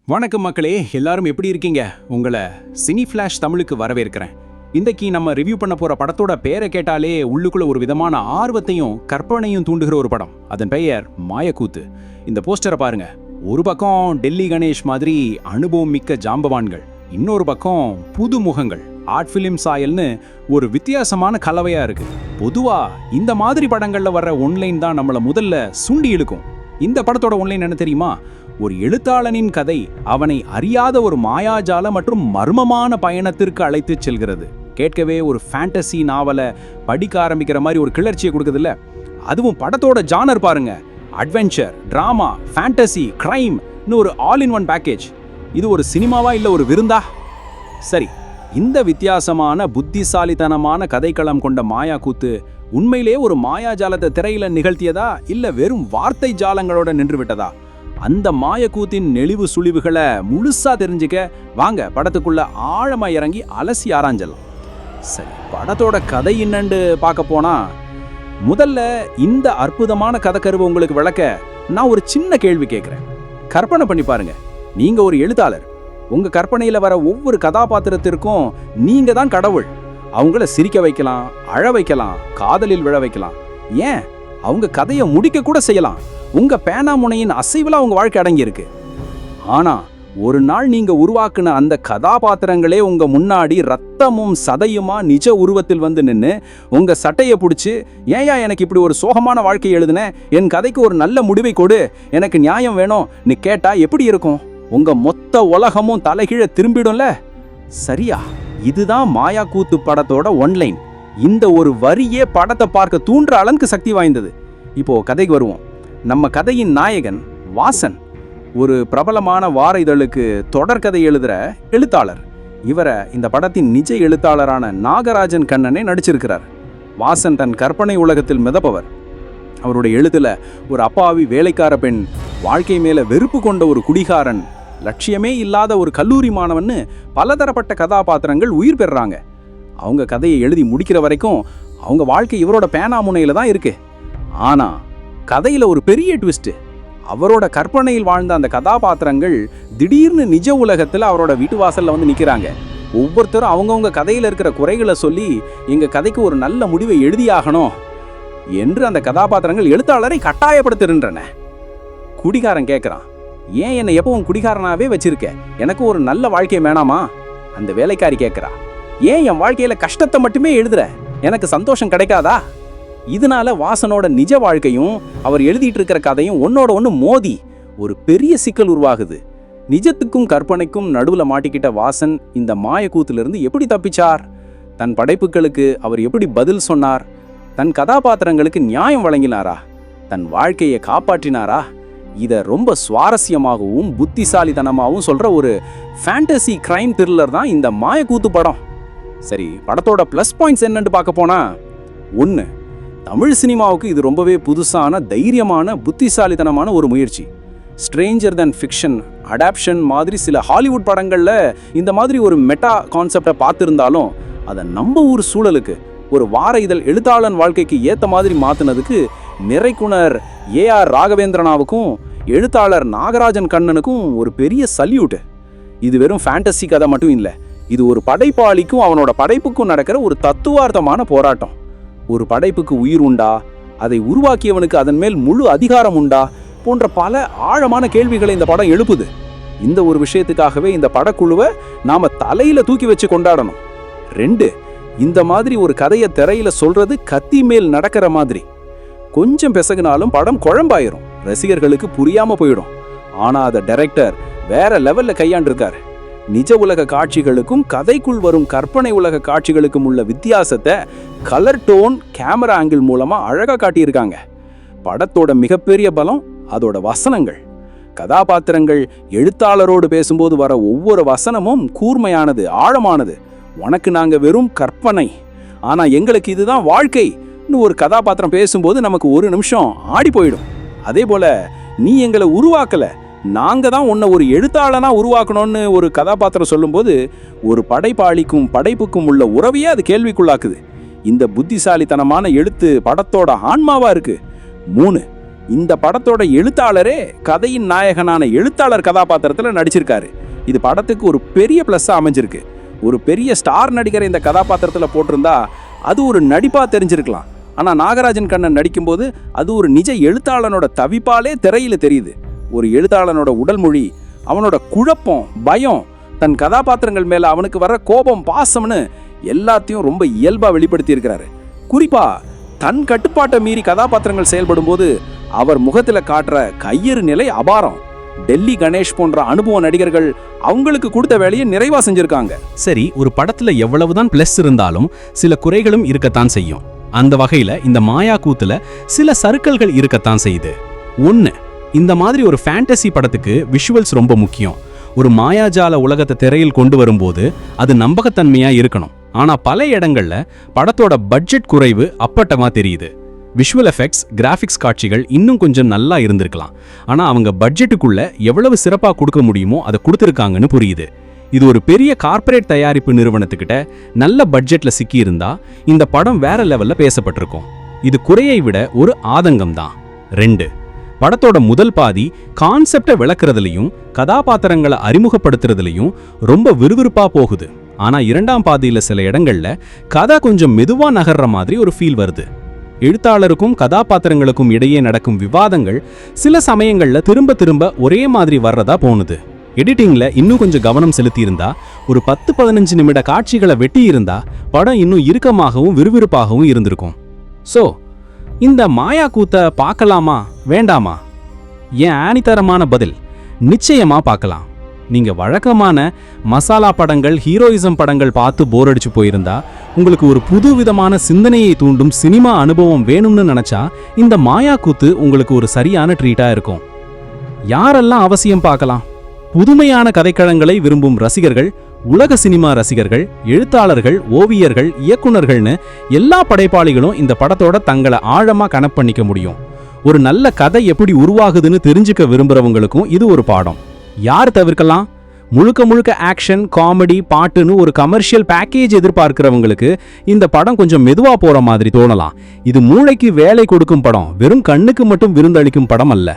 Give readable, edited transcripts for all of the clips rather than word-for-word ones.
வணக்கம் மக்களே, எல்லாரும் எப்படி இருக்கீங்க? உங்களை சினி ஃபிளாஷ் தமிழுக்கு வரவேற்கிறேன். இன்றைக்கு நம்ம ரிவ்யூ பண்ண போற படத்தோட பேரை கேட்டாலே உள்ளுக்குள்ள ஒரு விதமான ஆர்வத்தையும் கற்பனையும் தூண்டுகிற ஒரு படம். அதன் பெயர் மாயக்கூத்து. இந்த போஸ்டரை பாருங்க. ஒரு பக்கம் டெல்லி கணேஷ் மாதிரி அனுபவம் மிக்க ஜாம்பவான்கள், இன்னொரு பக்கம் புது முகங்கள், ஆர்ட் ஃபிலிம் சாயல்னு ஒரு வித்தியாசமான கலவையா இருக்கு. பொதுவா இந்த மாதிரி படங்கள்ல வர்ற ஒன்லைன் தான் நம்மள முதல்ல சுண்டி இழுக்கும். இந்த படத்தோட ஒன்லைன் என்ன தெரியுமா? ஒரு எழுத்தாளனின் கதை அவனை அறியாத ஒரு மாயாஜால மற்றும் மர்மமான பயணத்திற்கு அழைத்து செல்கிறது. கேட்கவே ஒரு ஃபேண்டசி நாவலை படிக்க ஆரம்பிக்கிற மாதிரி ஒரு கிளர்ச்சியை கொடுக்குதுல்ல. அதுவும் படத்தோட ஜானர் பாருங்க, அட்வென்ச்சர், டிராமா, ஃபேண்டசி, கிரைம்னு ஒரு ஆல் இன் ஒன் பேக்கேஜ். இது ஒரு சினிமாவா இல்லை ஒரு விருந்தா? சரி, இந்த வித்தியாசமான புத்திசாலித்தனமான கதைக்களம் கொண்ட மாயாக்கூத்து உண்மையிலே ஒரு மாயாஜாலத்தை திரையில நிகழ்த்தியதா இல்லை வெறும் வார்த்தை ஜாலங்களோட நின்று விட்டதா? அந்த மாயக்கூத்தின் நெளிவு சுழிவுகளை முழுசா தெரிஞ்சுக்க வாங்க படத்துக்குள்ள ஆழமா இறங்கி அலசி ஆராய்ஞ்சலாம். சரி, படத்தோட கதை என்னன்னு பார்க்க போனா, முதல்ல இந்த அற்புதமான கதைக்கருவை உங்களுக்கு விளக்க நான் ஒரு சின்ன கேள்வி கேட்கிறேன். கற்பனை பண்ணி பாருங்க, நீங்க ஒரு எழுத்தாளர். உங்க கற்பனையில வர ஒவ்வொரு கதாபாத்திரத்திற்கும் நீங்க தான் கடவுள். அவங்கள சிரிக்க வைக்கலாம், அழ வைக்கலாம், காதலில் விழ வைக்கலாம், ஏன் அவங்க கதையை முடிக்க கூட செய்யலாம். உங்க பேனா முனையின் அசைவில் அவங்க வாழ்க்கை அடங்கி இருக்கு. ஆனா ஒரு நாள் நீங்க உருவாக்குன அந்த கதாபாத்திரங்களே உங்க முன்னாடி ரத்தமும் சதையுமா நிஜ உருவத்தில் வந்து நின்று உங்க சட்டையை பிடிச்சி, ஏயா எனக்கு இப்படி ஒரு சோகமான வாழ்க்கை எழுதுன, என் கதைக்கு ஒரு நல்ல முடிவை கொடு, எனக்கு நியாயம் வேணும்னு கேட்டா எப்படி இருக்கும்? உங்க மொத்த உலகமும் தலைகீழ திரும்பிடும்ல. சரியா? இதுதான் மாயாக்கூத்து படத்தோட ஒன்லைன். இந்த ஒரு வரியே படத்தை பார்க்க தூண்டுற அளவுக்கு சக்தி வாய்ந்தது. இப்போ கதைக்கு வருவோம். நம்ம கதையின் நாயகன் வாசன் ஒரு பிரபலமான வார இதழுக்கு தொடர்கதை எழுதுகிற எழுத்தாளர். இவரை இந்த படத்தின் நிஜ எழுத்தாளரான நாகராஜன் கண்ணனே நடிச்சிருக்கிறார். வாசன் தன் கற்பனை உலகத்தில் மிதப்பவர். அவருடைய எழுத்துல ஒரு அப்பாவி வேலைக்கார பெண், வாழ்க்கை மேல வெறுப்பு கொண்ட ஒரு குடிகாரன், லட்சியமே இல்லாத ஒரு கல்லூரி மாணவன்னு பலதரப்பட்ட கதாபாத்திரங்கள் உயிர் பெறுறாங்க. அவங்க கதையை எழுதி முடிக்கிற வரைக்கும் அவங்க வாழ்க்கை இவரோட பேனா முனையில தான் இருக்கு. ஆனா கதையில ஒரு பெரிய ட்விஸ்ட். அவரோட கற்பனையில் வாழ்ந்த அந்த கதாபாத்திரங்கள் திடீர்னு நிஜ உலகத்துல அவரோட வீட்டு வாசல்ல வந்து நிக்கிறாங்க. ஒவ்வொருத்தரும் அவங்கவுங்க கதையில இருக்கிற குறைகளை சொல்லி, எங்க கதைக்கு ஒரு நல்ல முடிவை எழுதியாகணும் என்று அந்த கதாபாத்திரங்கள் எழுத்தாளரை கட்டாயப்படுத்துகின்றன. குடிகாரன் கேட்கிறான், ஏன் என்னை எப்பவும் குடிகாரனாவே வச்சிருக்க, எனக்கு ஒரு நல்ல வாழ்க்கை வேணாமா? அந்த வேலைக்காரி கேட்கிறா, ஏன் என் வாழ்க்கையில கஷ்டத்தை மட்டுமே எழுதுற, எனக்கு சந்தோஷம் கிடைக்காதா? இதனால வாசனோட நிஜ வாழ்க்கையும் அவர் எழுதிட்டு இருக்கிற கதையும் ஒன்னோட ஒன்று மோதி ஒரு பெரிய சிக்கல் உருவாகுது. நிஜத்துக்கும் கற்பனைக்கும் நடுவுல மாட்டிக்கிட்ட வாசன் இந்த மாயக்கூத்திலிருந்து எப்படி தப்பிச்சார்? தன் படைப்புகளுக்கு அவர் எப்படி பதில் சொன்னார்? தன் கதாபாத்திரங்களுக்கு நியாயம் வழங்கினாரா? தன் வாழ்க்கையை காப்பாற்றினாரா? இதை ரொம்ப சுவாரஸ்யமாகவும் புத்திசாலித்தனமாகவும் சொல்ற ஒரு ஃபேண்டசி கிரைம் த்ரில்லர் தான் இந்த மாயக்கூத்து படம். சரி, படத்தோட ப்ளஸ் பாயிண்ட்ஸ் என்னன்னு பார்க்க போனா, 1, தமிழ் சினிமாவுக்கு இது ரொம்பவே புதுசான, தைரியமான, புத்திசாலித்தனமான ஒரு முயற்சி. ஸ்ட்ரேஞ்சர் தென் ஃபிக்ஷன், அடாப்ஷன் மாதிரி சில ஹாலிவுட் படங்கள்ல இந்த மாதிரி ஒரு மெட்டா கான்செப்டை பார்த்துருந்தாலும் அதை நம்ம ஊர் சூழலுக்கு, ஒரு வார இதழ் எழுத்தாளன் வாழ்க்கைக்கு ஏற்ற மாதிரி மாற்றினதுக்கு நிறைக்குணர் ஏஆர் ராகவேந்திரனாவுக்கும் எழுத்தாளர் நாகராஜன் கண்ணனுக்கும் ஒரு பெரிய சல்யூட். இது வெறும் ஃபேண்டசி கதை மட்டும் இல்லை, இது ஒரு படைப்பாளிக்கும் அவனோட படைப்புக்கும் நடக்கிற ஒரு தத்துவார்த்தமான போராட்டம். ஒரு படைப்புக்கு உயிர் உண்டா, அதை உருவாக்கியவனுக்கு அதன் மேல் முழு அதிகாரம் உண்டா போன்ற பல ஆழமான கேள்விகளை இந்த படம் எழுப்புது. இந்த ஒரு விஷயத்துக்காகவே இந்த படக்குழுவை நாம தலையில தூக்கி வச்சு கொண்டாடணும். 2, இந்த மாதிரி ஒரு கதையை திரையில சொல்றது கத்தி மேல் நடக்கிற மாதிரி. கொஞ்சம் பெசகுனாலும் படம் குழம்பாயிரும், ரசிகர்களுக்கு புரியாம போயிடும். ஆனா அதை டைரக்டர் வேற லெவல்ல கையாண்டிருக்காரு. நிஜ உலக காட்சிகளுக்கும் கதைக்குள் வரும் கற்பனை உலக காட்சிகளுக்கும் உள்ள வித்தியாசத்தை கலர் டோன், கேமரா ஆங்கிள் மூலமா அழகா காட்டியிருக்காங்க. படத்தோட மிகப்பெரிய பலம் அதோட வசனங்கள். கதாபாத்திரங்கள் எழுத்தாளரோடு பேசும்போது வர ஒவ்வொரு வசனமும் கூர்மையானது, ஆழமானது. உனக்கு நாங்க வெறும் கற்பனை, ஆனா எங்களுக்கு இதுதான் வாழ்க்கைன்னு ஒரு கதாபாத்திரம் பேசும்போது நமக்கு ஒரு நிமிஷம் ஆடி போயிடும். அதே போல, நீ எங்களை உருவாக்கல, நாங்க தான் உன்னை ஒரு எழுத்தாளனா உருவாக்கணும்னு ஒரு கதாபாத்திரம் சொல்லும்போது ஒரு படைப்பாளிக்கும் படைப்புக்கும் உள்ள உறவையே அது கேள்விக்குள்ளாக்குது. இந்த புத்திசாலித்தனமான எழுத்து படத்தோட ஆன்மாவா இருக்கு. 3, இந்த படத்தோட எழுத்தாளரே கதையின் நாயகனான எழுத்தாளர் கதாபாத்திரத்தில் நடிச்சிருக்காரு. இது படத்துக்கு ஒரு பெரிய ப்ளஸ்ஸாக அமைஞ்சிருக்கு. ஒரு பெரிய ஸ்டார் நடிகரை இந்த கதாபாத்திரத்தில் போட்டிருந்தா அது ஒரு நடிப்பாக தெரிஞ்சிருக்கலாம். ஆனால் நாகராஜன் கண்ணன் நடிக்கும்போது அது ஒரு நிஜ எழுத்தாளனோட தவிப்பாலே திரையில் தெரியுது. ஒரு எழுத்தாளனோட உடல் மொழி, அவனோட குழப்பம், பயம், தன் கதாபாத்திரங்கள் மேலே அவனுக்கு வர கோபம், பாசம்னு எல்லாத்தையும் ரொம்ப இயல்பாக வெளிப்படுத்தி இருக்கிறாரு. குறிப்பாக தன் கட்டுப்பாட்டை மீறி கதாபாத்திரங்கள் செயல்படும் போது அவர் முகத்தில் காட்டுற கையறு நிலை அபாரம். டெல்லி கணேஷ் போன்ற அனுபவ நடிகர்கள் அவங்களுக்கு கொடுத்த வேலையை நிறைவா செஞ்சிருக்காங்க. சரி, ஒரு படத்துல எவ்வளவுதான் பிளஸ் இருந்தாலும் சில குறைகளும் இருக்கத்தான் செய்யும். அந்த வகையில இந்த மாயா கூத்துல சில சறுக்கல்கள் இருக்கத்தான் செய்யுது. 1, இந்த மாதிரி ஒரு ஃபேண்டசி படத்துக்கு விஷுவல்ஸ் ரொம்ப முக்கியம். ஒரு மாயாஜால உலகத்தை திரையில் கொண்டு வரும்போது அது நம்பகத்தன்மையா இருக்கணும். ஆனா பல இடங்கள்ல படத்தோட பட்ஜெட் குறைவு அப்பட்டமா தெரியுது. விஷுவல் எஃபெக்ட்ஸ், கிராஃபிக்ஸ் காட்சிகள் இன்னும் கொஞ்சம் நல்லா இருந்திருக்கலாம். ஆனா அவங்க பட்ஜெட்டுக்குள்ள எவ்வளவு சிறப்பா கொடுக்க முடியுமோ அதை கொடுத்துருக்காங்கன்னு புரியுது. இது ஒரு பெரிய கார்ப்பரேட் தயாரிப்பு நிறுவனத்துக்கிட்ட நல்ல பட்ஜெட்ல சிக்கி இருந்தா இந்த படம் வேற லெவல்ல பேசப்பட்டிருக்கும். இது குறையை விட ஒரு ஆதங்கம் தான். 2, படத்தோட முதல் பாதி கான்செப்டை விளக்குறதுலையும் கதாபாத்திரங்களை அறிமுகப்படுத்துறதுலையும் ரொம்ப விறுவிறுப்பா போகுது. ஆனா 2ஆம் பாதியில சில இடங்கள்ல கதை கொஞ்சம் மெதுவா நகர்ற மாதிரி ஒரு ஃபீல் வருது. எழுத்தாளருக்கும் கதாபாத்திரங்களுக்கும் இடையே நடக்கும் விவாதங்கள் சில சமயங்கள்ல திரும்ப திரும்ப ஒரே மாதிரி வர்றதா போனுது. எடிட்டிங்ல இன்னும் கொஞ்சம் கவனம் செலுத்தியிருந்தா, ஒரு 10-15 நிமிட காட்சிகளை வெட்டி இருந்தா படம் இன்னும் இறுக்கமாகவும் விறுவிறுப்பாகவும் இருந்திருக்கும். ஸோ இந்த மாயா கூத்தை பார்க்கலாமா வேண்டாமா? ஏன் ஆணித்தரமான பதில், நிச்சயமா பார்க்கலாம். நீங்க வழக்கமான மசாலா படங்கள், ஹீரோயிசம் படங்கள் பார்த்து போர் அடிச்சு போயிருந்தா, உங்களுக்கு ஒரு புது விதமான சிந்தனையை தூண்டும் சினிமா அனுபவம் வேணும்னு நினைச்சா இந்த மாயா கூத்து உங்களுக்கு ஒரு சரியான ட்ரீட்டா இருக்கும். யாரெல்லாம் அவசியம் பார்க்கலாம்? புதுமையான கதைக்களங்களை விரும்பும் ரசிகர்கள், உலக சினிமா ரசிகர்கள், எழுத்தாளர்கள், ஓவியர்கள், இயக்குனர்கள்னு எல்லா படைப்பாளிகளும் இந்த படத்தோட தங்களை ஆழமா கனெக்ட் பண்ணிக்க முடியும். ஒரு நல்ல கதை எப்படி உருவாகுதுன்னு தெரிஞ்சுக்க விரும்புறவங்களுக்கும் இது ஒரு பாடம். யார் தவிர்க்கலாம்? முழுக்க முழுக்க ஆக்ஷன், காமெடி, பாட்டுன்னு ஒரு கமர்ஷியல் பேக்கேஜ் எதிர்பார்க்கிறவங்களுக்கு இந்த படம் கொஞ்சம் மெதுவா போற மாதிரி தோணலாம். இது மூளைக்கு வேலை கொடுக்கும் படம், வெறும் கண்ணுக்கு மட்டும் விருந்தளிக்கும் படம் அல்ல.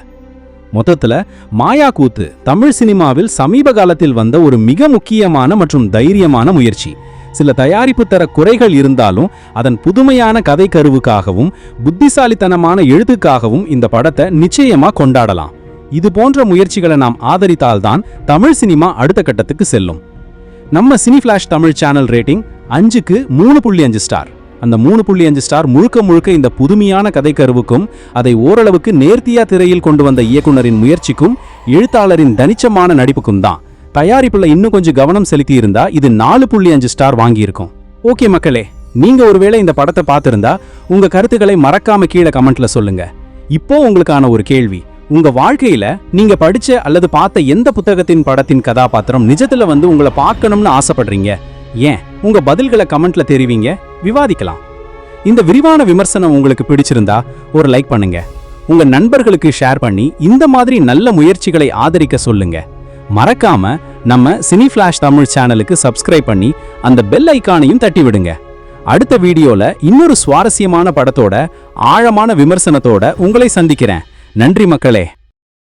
மொத்தத்துல மாயா கூத்து தமிழ் சினிமாவில் சமீப காலத்தில் வந்த ஒரு மிக முக்கியமான மற்றும் தைரியமான முயற்சி. சில தயாரிப்பு தர குறைகள் இருந்தாலும் அதன் புதுமையான கதை கருவுக்காகவும் புத்திசாலித்தனமான எழுத்துக்காகவும் இந்த படத்தை நிச்சயமா கொண்டாடலாம். இது போன்ற முயற்சிகளை நாம் ஆதரித்தால்தான் தமிழ் சினிமா அடுத்த கட்டத்துக்கு செல்லும். நம்ம Cine Flash Tamil channel rating 5க்கு 3.5 ஸ்டார். அந்த 3.5 ஸ்டார் முழுக்க முழுக்க இந்த புதுமையான கதை கருவுக்கும் அதை ஓரளவுக்கு நேர்த்தியா திரையில் கொண்டு வந்த இயக்குனரின் முயற்சிக்கும் எழுத்தாளரின் தனிச்சமான நடிப்புக்கும் தான். தயாரிப்புல இன்னும் கொஞ்சம் கவனம் செலுத்தி இருந்தா இது 4.5 ஸ்டார் வாங்கியிருக்கும். ஓகே மக்களே, நீங்க ஒருவேளை இந்த படத்தை பார்த்திருந்தா உங்க கருத்துக்களை மறக்காம கீழே கமெண்ட்ல சொல்லுங்க. இப்போ உங்களுக்கான ஒரு கேள்வி, உங்க வாழ்க்கையில நீங்க படிச்ச அல்லது பார்த்த எந்த புத்தகத்தின் படத்தின் கதாபாத்திரம் நிஜத்துல வந்து உங்களை பார்க்கணும்னு ஆசைப்படுறீங்க? ஏன் உங்க பதில்களை கமெண்ட்ல தெரிவிங்க, விவாதிக்கலாம். இந்த விரிவான விமர்சனம் உங்களுக்கு பிடிச்சிருந்தா ஒரு லைக் பண்ணுங்க. உங்க நண்பர்களுக்கு ஷேர் பண்ணி இந்த மாதிரி நல்ல முயற்சிகளை ஆதரிக்க சொல்லுங்க. மறக்காம நம்ம சினி ஃபிளாஷ் தமிழ் சேனலுக்கு சப்ஸ்கிரைப் பண்ணி அந்த பெல் ஐகானையும் தட்டி விடுங்க. அடுத்த வீடியோல இன்னொரு சுவாரஸ்யமான படத்தோட ஆழமான விமர்சனத்தோட உங்களை சந்திக்கிறேன். நன்றி மக்களே.